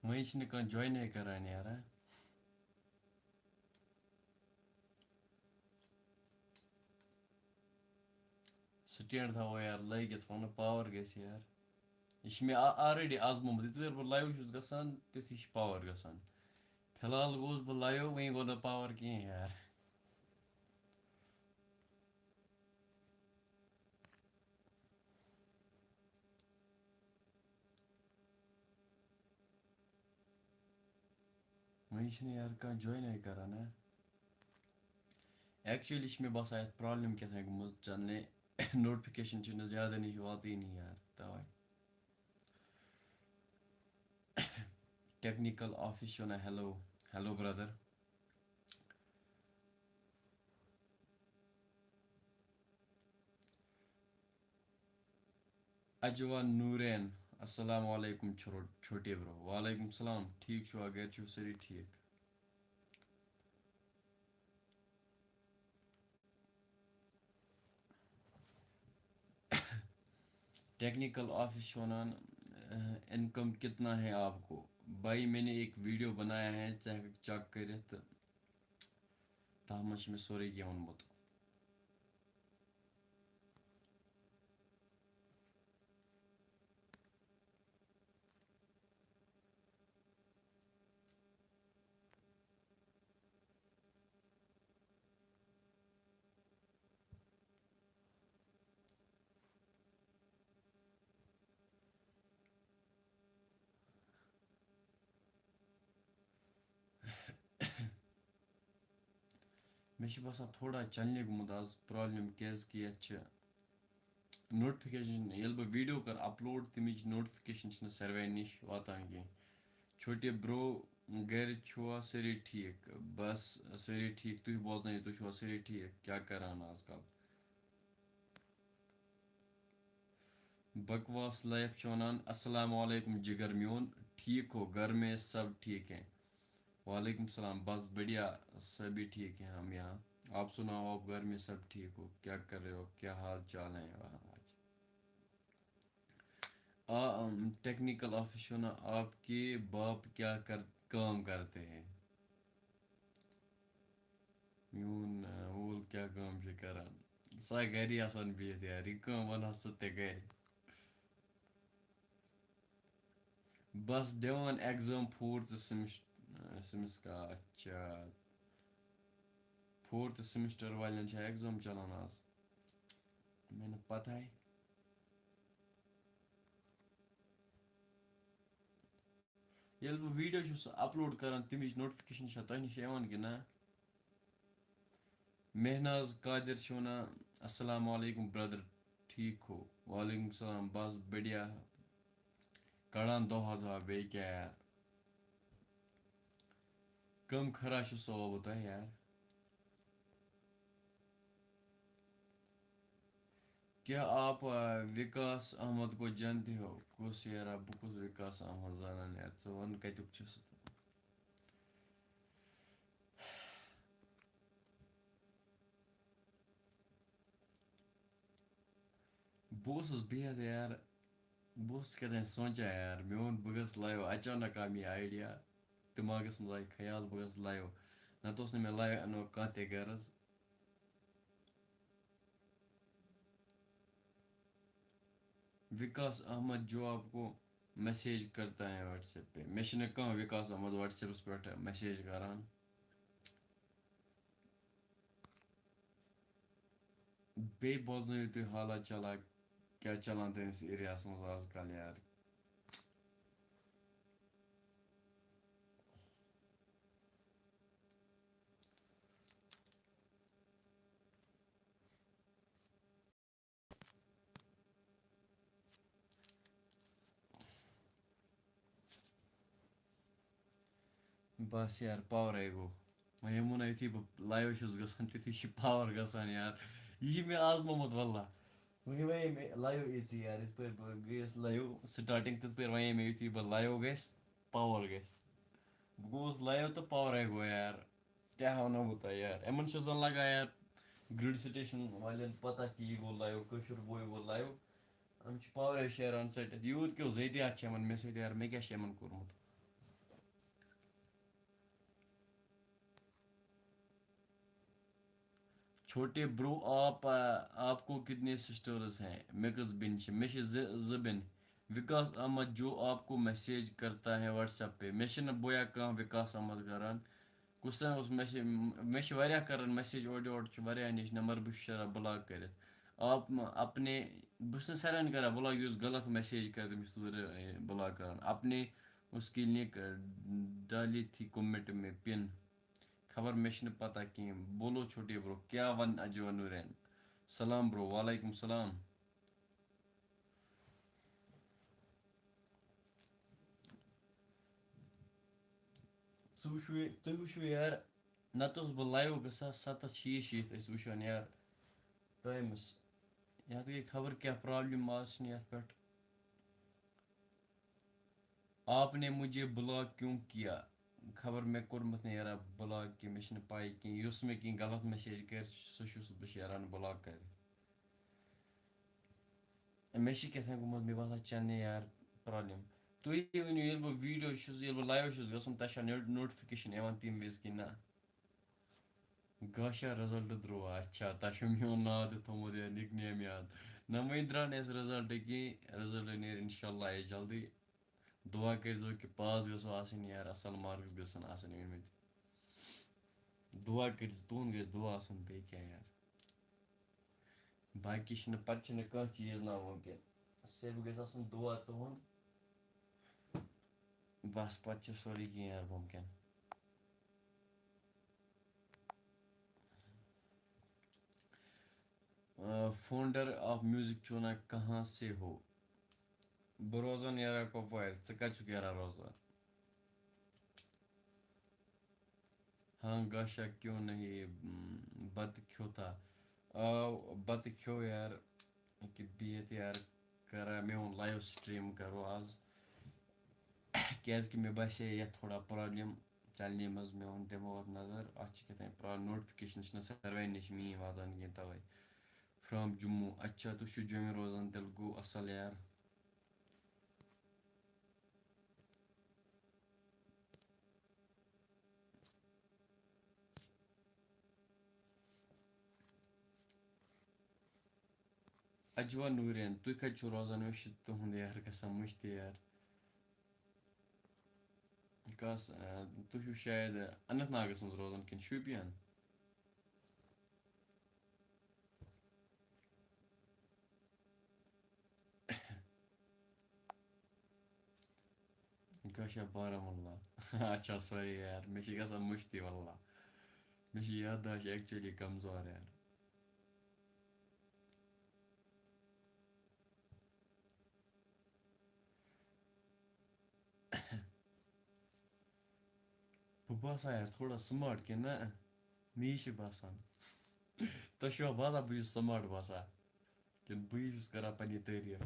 وۄنۍ چھِنہٕ کانٛہہ جوینٕے کران یارا. سٹینڈ تھاوو یار لٲگِتھ وَنو پاور گژھِ یار. یہِ چھِ مےٚ آلریڈی آزمومُت یِژ پھِر بہٕ لایِو چھُس گژھان تِتھُے چھِ پاور گژھان. فی الحال گوٚوُس بہٕ لایِو وۄنۍ گوٚو نہٕ پاور کِہیٖنۍ یار. وۄنۍ چھِنہٕ یار کانٛہہ جوینٕے کران ہا. ایکچُؤلی چھِ مےٚ باسان یَتھ پرٛابلِم کیٛاہ گٔمٕژ چَنلہِ نوٹفِکیشَن چھِنہٕ زیادٕ نِش واتٲنی یار تَوَے. ٹیکنیکل آفِس چھِ وَنان ہیلو ہیلو برٛدر. اجوا نوٗرین السلام علیکم چھوٹے برو. وعلیکم السلام. ٹھیٖک چھُوا گرِ چھِو سٲری ٹھیٖک. ٹیکنیکل آفس چھِ وَنان انکم کتنا ہے آپ کو. بھائی میں نے ایک ویڈیو بنایا ہے ژٕ ہٮ۪ککھ چیک کٔرِتھ تہٕ تَتھ منٛز چھِ مےٚ سورُے کینٛہہ ووٚنمُت. مےٚ چھِ باسان تھوڑا چَنلہِ گوٚمُت آز پرٛابلِم کیٛازِکہِ یَتھ چھِ نوٹفِکیشَن ییٚلہِ بہٕ ویٖڈیو کَرٕ اَپلوڈ تَمِچ نوٹفِکیشَن چھِنہٕ ساروٕے نِش واتان کینٛہہ. چھوٹے برو گَرِ چھُوا سٲری ٹھیٖک. بَس سٲری ٹھیٖک. تُہۍ بوزنٲیِو تُہۍ چھُوا سٲری ٹھیٖک کیٛاہ کَران آز کل. بکواس لایف چھِ وَنان السلام علیکم جگر میون ٹھیٖک ہو گھر میں سب ٹھیک ہیں. وعلیکم السلام. بس بڑھیا سبھی ٹھیک ہیں ہم یہاں. آپ سناؤ آپ گھر میں سب ٹھیک ہو کیا کر رہے ہو کیا حال چال ہیں آج. ٹیکنیکل آفس چھِ وَنان آپ کے باپ کیا کام کرتے ہیں. میون وول کیٛاہ کٲم چھِ کران. سۄ گَری آسان بِہِتھ یار یہِ کٲم وَنہا سُہ تہِ گَرِ. بس دِوان ایٚگزام فورتھ اچھا فورتھ سیمسٹر والٮ۪ن چھا ایٚگزام چلان آز. مےٚ نہٕ پتہے. ییٚلہِ بہٕ ویٖڈیو چھُس اَپلوڈ کران تَمِچ نوٹفِکیشن چھا تۄہہِ نِش یِوان کِنہٕ نہ. مہناز قادر چھِ وَنان السلام علیکم برٛدر ٹھیٖک ہو. وعلیکم السلام. بس بڑھیا کڑان دۄہا دۄہا بیٚیہِ کیٛاہ یار. کم خرا چھُ سووٕ تۄہہِ یار. کیا آپ وکاس احمد کو جانتے ہو. کُس یارا بہٕ کُس وکاس احمد زانان یار ژٕ وَن کَتیُک چھُ سُہ. بہٕ اوسُس بِہِتھ یار بہٕ اوسُس کیٛاہ تام سونٛچان یار مےٚ ووٚن بہٕ گژھٕ لایِو اچانک آو مےٚ یہِ آیڈیا دٮ۪ماغَس منٛز آیہِ خیال بہٕ گژھٕ لایِو نَتہٕ اوس نہٕ مےٚ لایِو اَننُک کانٛہہ تہِ غرض. وکاس احمد جو آپ کو میسیج کرتا ہے واٹس ایپ پہ. مےٚ چھِنہٕ کانٛہہ وکاس احمد واٹس ایپَس پٮ۪ٹھ میسیج کران. بیٚیہِ بوزنٲیِو تُہۍ حالا چالا کیٛاہ چلان تُہٕنٛدِس ایریاہَس منٛز آز کل یار. بس یار پاورے گوٚو. وۄنۍ ووٚن نا یُتھُے بہٕ لایِو چھُس گژھان تِتھُے چھِ پاور گژھان یار. یہِ چھِ مےٚ آزمومُت واللہ. وۄنۍ وَنے مےٚ لایِو ییٖژٕ یار یِتھ پٲٹھۍ بہٕ گٔیَس لایِو سٹاٹِنٛگ تِتھ پٲٹھۍ وَنے مےٚ یُتھُے بہٕ لایِو گژھِ پاور گژھِ. بہٕ گوٚوُس لایِو تہٕ پاورے گوٚو یار. کیٛاہ وَنو بہٕ تۄہہِ یار یِمن چھُ زَن لگان یار گرڈ سٹیشن والٮ۪ن پتہ کہ یہِ گوٚو لایِو کٲشُر بوے گوٚو لایِو یِم چھِ پاورے شیران ژٔٹِتھ یوٗت کیٚو زٔدیات چھِ یِمن مےٚ سۭتۍ یار مےٚ کیٛاہ چھُ یِمن کوٚرمُت چھوٹے برو آپ کو کتنے سسٹرز ہیں مےٚ کٔژ بیٚنہِ چھِ مےٚ چھِ زٕ بیٚنہِ وکاس احمد جو آپ کو میسیج کرتا ہے واٹس ایپ پہ مےٚ چھِنہٕ بویا کانٛہہ وکاس احمد کران کُس اوس مےٚ چھِ واریاہ کران میسیج اورٕ یورٕ چھِ واریاہ نِش نمبر بہٕ چھُس شیران بلاک کٔرِتھ آپ اپنے بہٕ چھُس نہٕ سارنٕے کران بلاک یُس غلط میسیج کرِ تٔمِس چھُس بلاک کران اپنے اس کی لنک ڈالی تھی کومنٹ میں پن خبر مےٚ چھنہٕ پتہ کِہیٖنۍ بولو چھوٹے برو کیٛاہ ون اجوا نورین سلام برو وعلیکم سلام تُہۍ وٕچھِو یار نتہٕ اوسُس بہٕ لایِو گژھان 7:30 ٲسۍ وٕچھان یار ٹایمَس یَتھ گٔے خبر کیٛاہ پرٛابلِم آز چھِنہٕ یَتھ پٮ۪ٹھ آپ نے مجھے بلاک کیوں کیا خبر مےٚ کوٚرمُت نہٕ یارا بلاک کینٛہہ مےٚ چھِنہٕ پاے کینٛہہ یُس مےٚ کینٛہہ غلط میسیج کَرِ سُہ چھُس بہٕ شیران بلاک کٔرِتھ مےٚ چھِ کیٛاہ تام گوٚمُت مےٚ باسان چَنٛدنہِ یار پرٛابلِم تُہۍ ؤنِو ییٚلہِ بہٕ ویٖڈیو چھُس ییٚلہِ بہٕ لایِو چھُس گژھُن تۄہہِ چھا نوٹفِکیشَن یِوان تَمہِ وِزِ کِنہٕ نہ گاشا رِزلٹ درٛوا اچھا تۄہہِ چھُو میون ناو تہِ تھوٚمُت یا نِک نیم یاد نہ وٕنہِ درٛاو نہٕ اَسہِ رِزلٹ کِہیٖنۍ رِزلٹ نیرِ اِنشاء اللہ اَسہِ جلدی دُعا کٔرۍزیو کہِ پاس گژھو آسٕنۍ یار اَصٕل مارکٕس گژھن آسٕنۍ أنۍمٕتۍ دُعا کٔرۍزِ تُہُنٛد گژھِ دُعا آسُن بیٚیہِ کیٛاہ یار باقٕے چھِنہٕ پَتہٕ چھِنہٕ کانٛہہ چیٖز نامُمکِن صرف گژھِ آسُن دُعا تُہُنٛد بَس پَتہٕ چھِ سورُے کینٛہہ یار مُمکِن فاؤنڈر آف میوٗزِک چونا کہاں سے ہو بہٕ روزان یارا کۄپوارِ ژٕ کَتہِ چھُکھ یارا روزان ہاں گاشا کیوں نہیں بتہٕ کھیوٚوتھا بتہٕ کھیوٚو یار أکیٛاہ بِہِتھ یار کران میون لایِو سٹریٖم کَرو آز کیٛازِکہِ مےٚ باسے یَتھ تھوڑا پرٛابلِم چَنلہِ منٛز مےٚ ووٚن دِمو اَتھ نظر اَتھ چھِ کیٛاہ تام پرٛابلِم نوٹفِکیشَن چھِنہٕ ساروٕے نِش میٛٲنۍ واتان کینٛہہ تَوَے فرٛام جموں اچھا تُہۍ چھُو جوٚمہِ روزان تیٚلہِ گوٚو اَصٕل یار اجوا نوٗرین تُہۍ کَتہِ چھُو روزان مےٚ چھُ تُہُنٛد یار گژھان مٔشتٕے یار کَس تُہۍ چھُو شاید اننت ناگَس منٛز روزان کِنہٕ شوپیان گاشا بارہمولہ اچھا سوری یار مےٚ چھِ گژھان مٔشتٕے وَاللہ مےٚ چھِ یادداشت ایکچُؤلی کمزور یار بہٕ باسان یار تھوڑا سٕماٹ کِنہٕ نہ مے چھِ باسان تۄہہِ چھُوا باسان بہٕ چھُس سٕماٹ باسان کِنہٕ بٕے چھُس کَران پنٛنہِ تعٲریٖف